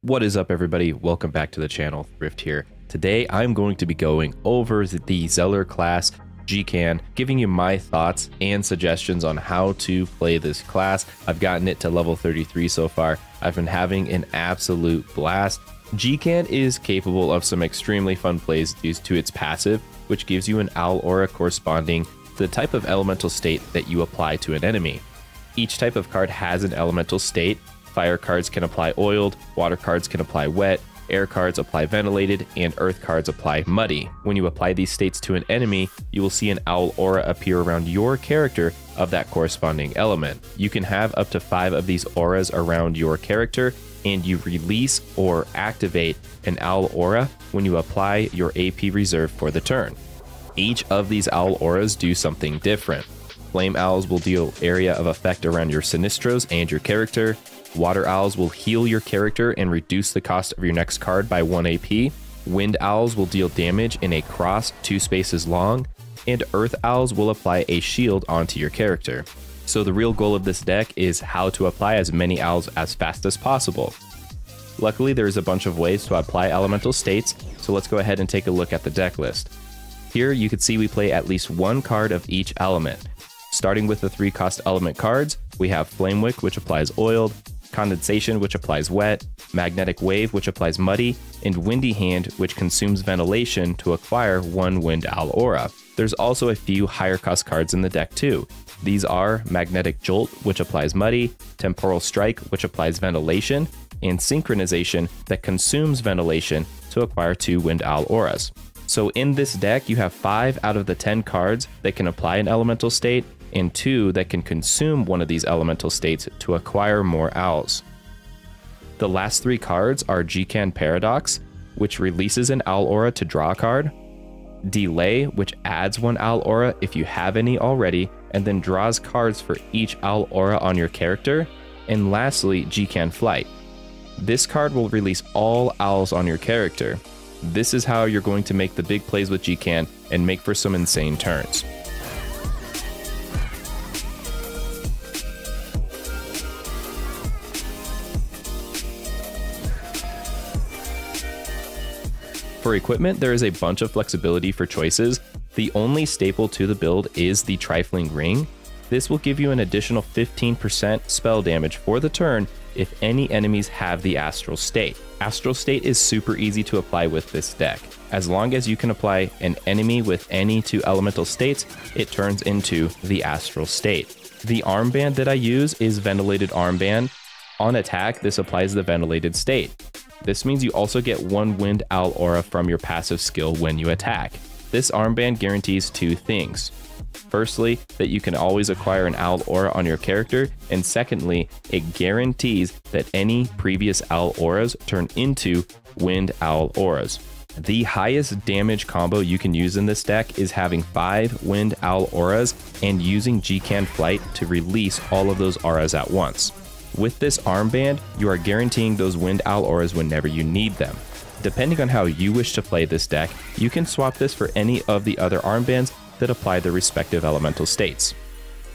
What is up, everybody? Welcome back to the channel. Thrift here. Today I'm going to be going over the Xelor class Jikan, giving you my thoughts and suggestions on how to play this class. I've gotten it to level 33 so far. I've been having an absolute blast. Jikan is capable of some extremely fun plays due to its passive, which gives you an owl aura corresponding to the type of elemental state that you apply to an enemy. Each type of card has an elemental state. Fire cards can apply oiled, water cards can apply wet, air cards apply ventilated, and earth cards apply muddy. When you apply these states to an enemy, you will see an owl aura appear around your character of that corresponding element. You can have up to 5 of these auras around your character, and you release or activate an owl aura when you apply your AP reserve for the turn. Each of these owl auras do something different. Flame owls will deal area of effect around your Sinistros and your character. Water owls will heal your character and reduce the cost of your next card by 1 AP. Wind owls will deal damage in a cross 2 spaces long. And earth owls will apply a shield onto your character. So the real goal of this deck is how to apply as many owls as fast as possible. Luckily, there's a bunch of ways to apply elemental states, so let's go ahead and take a look at the deck list. Here you can see we play at least 1 card of each element. Starting with the 3-cost element cards, we have Flame Wick, which applies oiled, Condensation, which applies wet, Magnetic Wave, which applies muddy, and Windy Hand, which consumes ventilation to acquire 1 Wind Owl aura. There's also a few higher cost cards in the deck too. These are Magnetic Jolt, which applies muddy, Temporal Strike, which applies ventilation, and Synchronization that consumes ventilation to acquire 2 Wind Owl auras. So in this deck, you have 5 out of the 10 cards that can apply an elemental state, and 2 that can consume one of these elemental states to acquire more owls. The last 3 cards are Jikan Paradox, which releases an owl aura to draw a card, Delay, which adds 1 owl aura if you have any already, and then draws cards for each owl aura on your character, and lastly, Jikan Flight. This card will release all owls on your character. This is how you're going to make the big plays with Jikan and make for some insane turns. For equipment, there is a bunch of flexibility for choices. The only staple to the build is the Trifling Ring. This will give you an additional 15% spell damage for the turn if any enemies have the Astral State. Astral State is super easy to apply with this deck. As long as you can apply an enemy with any 2 elemental states, it turns into the Astral State. The armband that I use is Ventilated Armband. On attack, this applies the ventilated state. This means you also get 1 Wind Owl aura from your passive skill when you attack. This armband guarantees 2 things. Firstly, that you can always acquire an owl aura on your character, and secondly, it guarantees that any previous owl auras turn into Wind Owl auras. The highest damage combo you can use in this deck is having 5 Wind Owl auras and using Jikan Flight to release all of those auras at once. With this armband, you are guaranteeing those Wind Owl auras whenever you need them. Depending on how you wish to play this deck, you can swap this for any of the other armbands that apply their respective elemental states.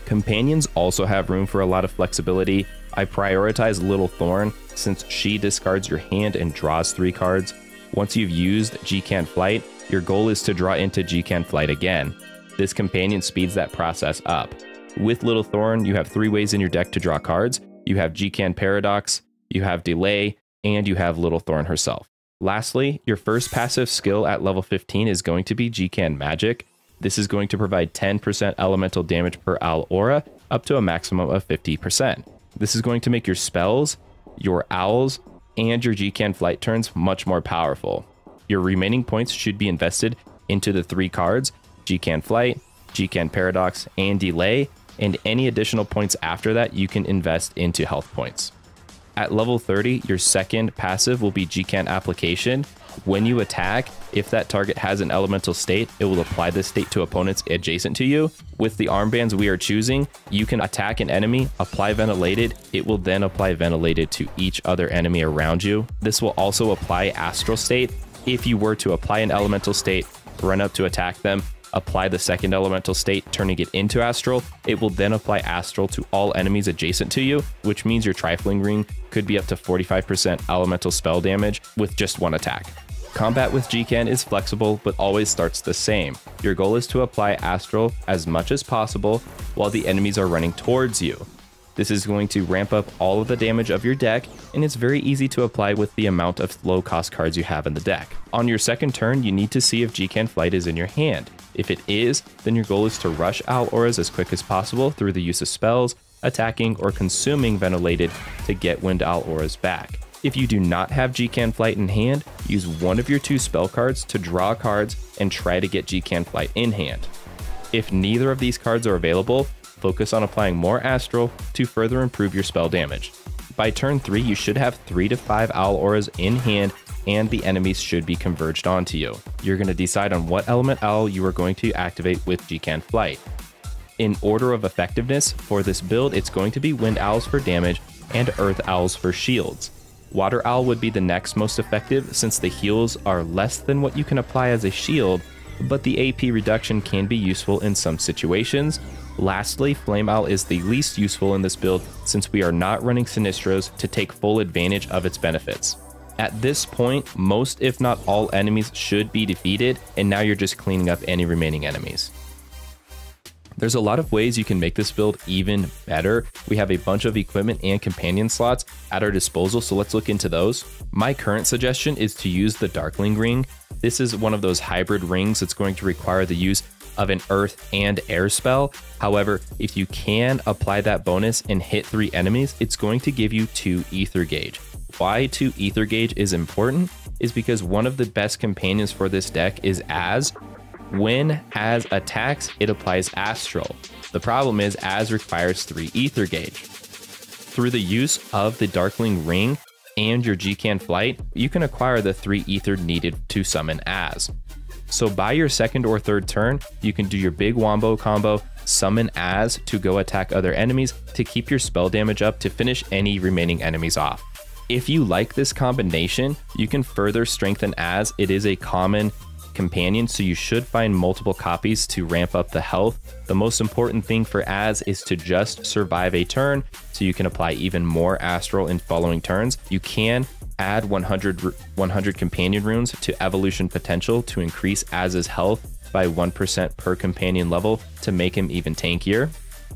Companions also have room for a lot of flexibility. I prioritize Little Thorn since she discards your hand and draws 3 cards. Once you've used Jikan Flight, your goal is to draw into Jikan Flight again. This companion speeds that process up. With Little Thorn, you have 3 ways in your deck to draw cards. You have Jikan Paradox, you have Delay, and you have Little Thorn herself. Lastly, your first passive skill at level 15 is going to be Jikan Magic. This is going to provide 10% elemental damage per owl aura, up to a maximum of 50%. This is going to make your spells, your owls, and your Jikan Flight turns much more powerful. Your remaining points should be invested into the 3 cards, Jikan Flight, Jikan Paradox, and Delay, and any additional points after that you can invest into health points. At level 30, your second passive will be Jikan Application. When you attack, if that target has an elemental state, it will apply this state to opponents adjacent to you. With the armbands we are choosing, you can attack an enemy, apply Ventilated, it will then apply Ventilated to each other enemy around you. This will also apply Astral State. If you were to apply an elemental state, run up to attack them, apply the second elemental state, turning it into astral. It will then apply astral to all enemies adjacent to you, which means your trifling ring could be up to 45% elemental spell damage with just one attack. Combat with Jikan is flexible, but always starts the same. Your goal is to apply astral as much as possible while the enemies are running towards you. This is going to ramp up all of the damage of your deck, and it's very easy to apply with the amount of low cost cards you have in the deck. On your second turn, you need to see if Jikan Flight is in your hand. If it is, then your goal is to rush Owl Auras as quick as possible through the use of spells, attacking, or consuming Ventilated to get Wind Owl Auras back. If you do not have Jikan Flight in hand, use one of your 2 spell cards to draw cards and try to get Jikan Flight in hand. If neither of these cards are available, focus on applying more astral to further improve your spell damage. By turn 3, you should have 3 to 5 Owl Auras in hand, and the enemies should be converged onto you. You're going to decide on what element owl you are going to activate with Jikan Flight. In order of effectiveness for this build, it's going to be Wind Owls for damage and Earth Owls for shields. Water Owl would be the next most effective since the heals are less than what you can apply as a shield, but the AP reduction can be useful in some situations. Lastly, Flame Owl is the least useful in this build since we are not running Sinistros to take full advantage of its benefits. At this point, most if not all enemies should be defeated, and now you're just cleaning up any remaining enemies. There's a lot of ways you can make this build even better. We have a bunch of equipment and companion slots at our disposal, so let's look into those. My current suggestion is to use the Darkling Ring. This is one of those hybrid rings that's going to require the use of an earth and air spell. However, if you can apply that bonus and hit 3 enemies, it's going to give you 2 ether gauge. Why 2 ether gauge is important is because one of the best companions for this deck is Az. When Az attacks, it applies astral. The problem is Az requires 3 ether gauge. Through the use of the Darkling Ring and your Jikan Flight, you can acquire the 3 ether needed to summon Az. So by your second or third turn, you can do your big wombo combo, summon Az to go attack other enemies to keep your spell damage up to finish any remaining enemies off. If you like this combination, you can further strengthen Az. It is a common companion, so you should find multiple copies to ramp up the health. The most important thing for Az is to just survive a turn, so you can apply even more astral in following turns. You can add 100 companion runes to evolution potential to increase Az's health by 1% per companion level to make him even tankier.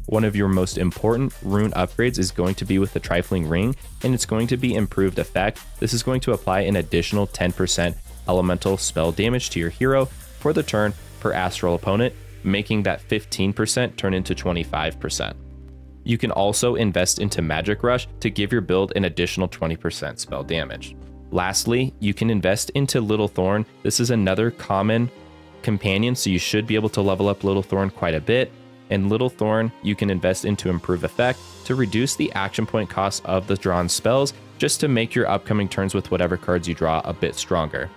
One of your most important rune upgrades is going to be with the Trifling Ring, and it's going to be improved effect. This is going to apply an additional 10% elemental spell damage to your hero for the turn per astral opponent, making that 15% turn into 25%. You can also invest into Magic Rush to give your build an additional 20% spell damage. Lastly, you can invest into Little Thorn. This is another common companion, so you should be able to level up Little Thorn quite a bit. And Little Thorn, you can invest into Improve Effect to reduce the action point cost of the drawn spells, just to make your upcoming turns with whatever cards you draw a bit stronger.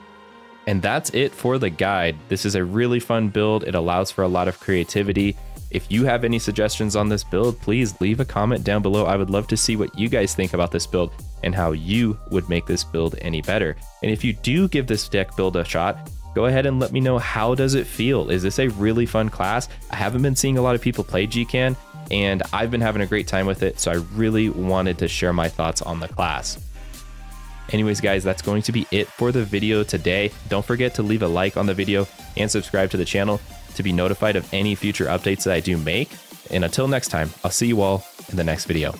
And that's it for the guide. This is a really fun build. It allows for a lot of creativity. If you have any suggestions on this build, please leave a comment down below. I would love to see what you guys think about this build and how you would make this build any better. And if you do give this deck build a shot, go ahead and let me know, how does it feel? Is this a really fun class? I haven't been seeing a lot of people play Jikan, and I've been having a great time with it, so I really wanted to share my thoughts on the class. Anyways, guys, that's going to be it for the video today. Don't forget to leave a like on the video and subscribe to the channel to be notified of any future updates that I do make. And until next time, I'll see you all in the next video.